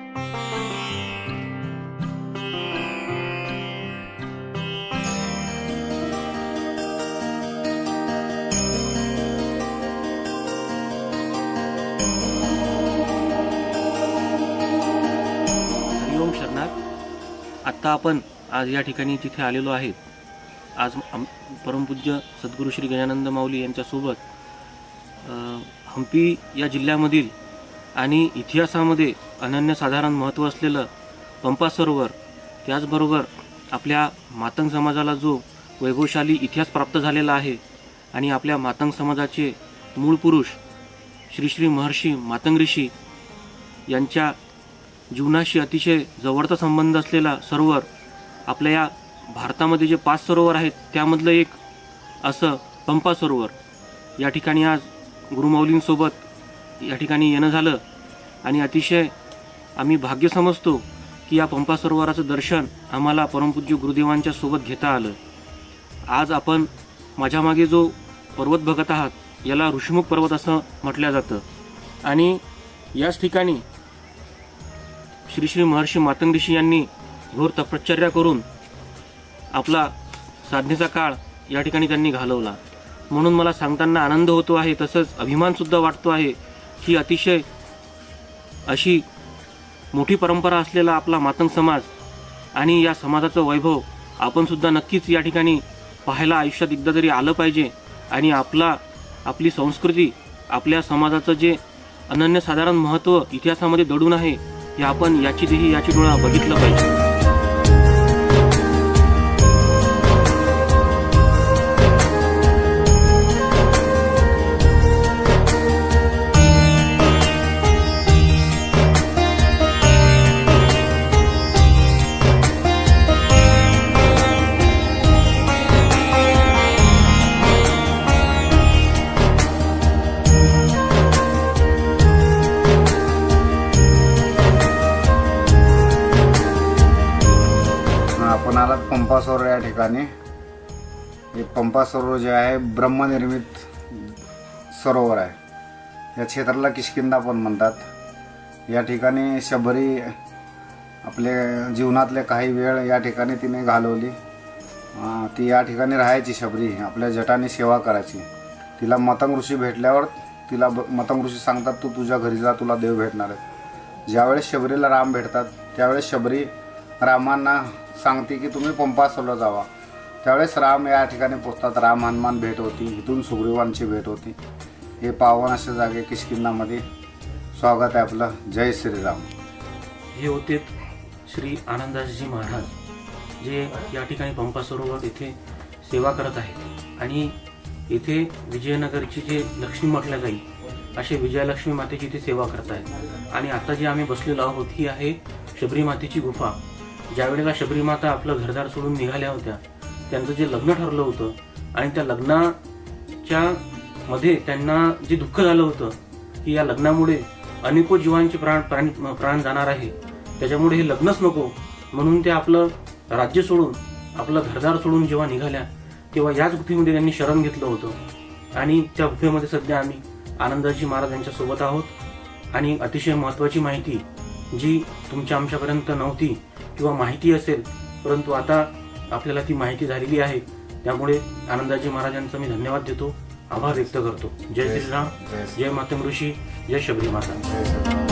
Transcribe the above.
हरिओम शरणार्थ. आत्ता आपण आज या ठिकाणी जिथे आलेलो आहे, आज परमपूज्य सद्गुरू श्री गजानंद माऊली यांच्यासोबत हम्पी या जिल्ह्यामधील आणि इतिहासामध्ये अनन्यसाधारण महत्त्व असलेलं पंपा सरोवर, त्याचबरोबर आपल्या मातंग समाजाला जो वैभवशाली इतिहास प्राप्त झालेला आहे आणि आपल्या मातंग समाजाचे मूळ पुरुष श्री श्री महर्षी मातंग ऋषी यांच्या जीवनाशी अतिशय जवळचा संबंध असलेला सरोवर, आपल्या या भारतामध्ये जे 5 सरोवर आहेत त्यामधलं एक असं पंपा सरोवर. या ठिकाणी आज गुरुमाऊलींसोबत या ठिकाणी येणं झालं आणि अतिशय आम्ही भाग्य समजतो की या पंपा सरोवराचं दर्शन आम्हाला परमपूज्य गुरुदेवांच्या सोबत घेता आलं. आज आपण माझ्या मागे जो पर्वत बघत आहात याला ऋषिमुख पर्वत असं म्हटलं जातं आणि याच ठिकाणी श्री श्री महर्षी मातंग ऋषी यांनी घोर तपश्चर्या करून आपला साधनेचा काळ या ठिकाणी त्यांनी घालवला. म्हणून मला सांगताना आनंद होतो आहे, तसंच अभिमानसुद्धा वाटतो आहे की अतिशय अशी मोठी परंपरा असलेला आपला मातंग समाज आणि या समाजाचं वैभव आपणसुद्धा नक्कीच या ठिकाणी पाहायला आयुष्यात एकदा तरी आलं पाहिजे आणि आपली संस्कृती, आपल्या समाजाचं जे अनन्यसाधारण महत्त्व इतिहासामध्ये दडून आहे हे आपण याची डोळा बघितलं पाहिजे. आपण आलात पंपा सरोवर या ठिकाणी. हे पंपा सरोवर जे आहे ब्रह्मनिर्मित सरोवर आहे. या क्षेत्राला किष्किंधा पण म्हणतात. या ठिकाणी शबरी आपले जीवनातले काही वेळ या ठिकाणी तिने घालवली. ती या ठिकाणी राहायची शबरी, आपल्या जटाने सेवा करायची. तिला मतंग ऋषी भेटल्यावर तिला मतंग ऋषी सांगतात तू तुझ्या घरी जा, तुला देव भेटणार आहे. ज्यावेळेस शबरीला राम भेटतात त्यावेळेस शबरी रामांना सांगते की तुम्ही पंपा सरोवर जावा. त्यावेळेस राम या ठिकाणी पोचतात. राम हनुमान भेट होती, इथून सुग्रीवांची भेट होती. हे पावन अशा जागे किष्किंधामध्ये. स्वागत आहे आपलं. जय श्रीराम. हे होते श्री आनंददासजी महाराज, जे या ठिकाणी पंपा सरोवर येथे सेवा करत आहेत आणि येथे विजयनगरची जे लक्ष्मी म्हटल्या जाईल असे विजयलक्ष्मी मातेची इथे सेवा करत आहेत. आणि आता जे आम्ही बसलेलो आहोत ही आहे शबरी मातेची गुफा. ज्या वेळेला शबरी माता आपलं घरदार सोडून निघाल्या होत्या, त्यांचं जे लग्न ठरलं होतं आणि त्या लग्नाच्या मध्ये त्यांना जे दुःख झालं होतं की या लग्नामुळे अनेको जीवांचे प्राण जाणार आहे, त्याच्यामुळे हे लग्नच नको म्हणून ते आपलं राज्य सोडून, आपलं घरदार सोडून जेव्हा निघाल्या तेव्हा याच गुफेमध्ये त्यांनी शरण घेतलं होतं. आणि त्या गुफेमध्ये सध्या आम्ही आनंददासजी महाराज यांच्या सोबत आहोत आणि अतिशय महत्त्वाची माहिती जी तुमच्या आमच्यापर्यंत नव्हती किंवा माहिती असेल, परंतु आता आपल्याला ती माहिती झालेली आहे. त्यामुळे आनंददासजी महाराजांचा मी धन्यवाद देतो, आभार व्यक्त करतो. जय श्रीराम, जय मातंग ऋषी, जय शबरी माता.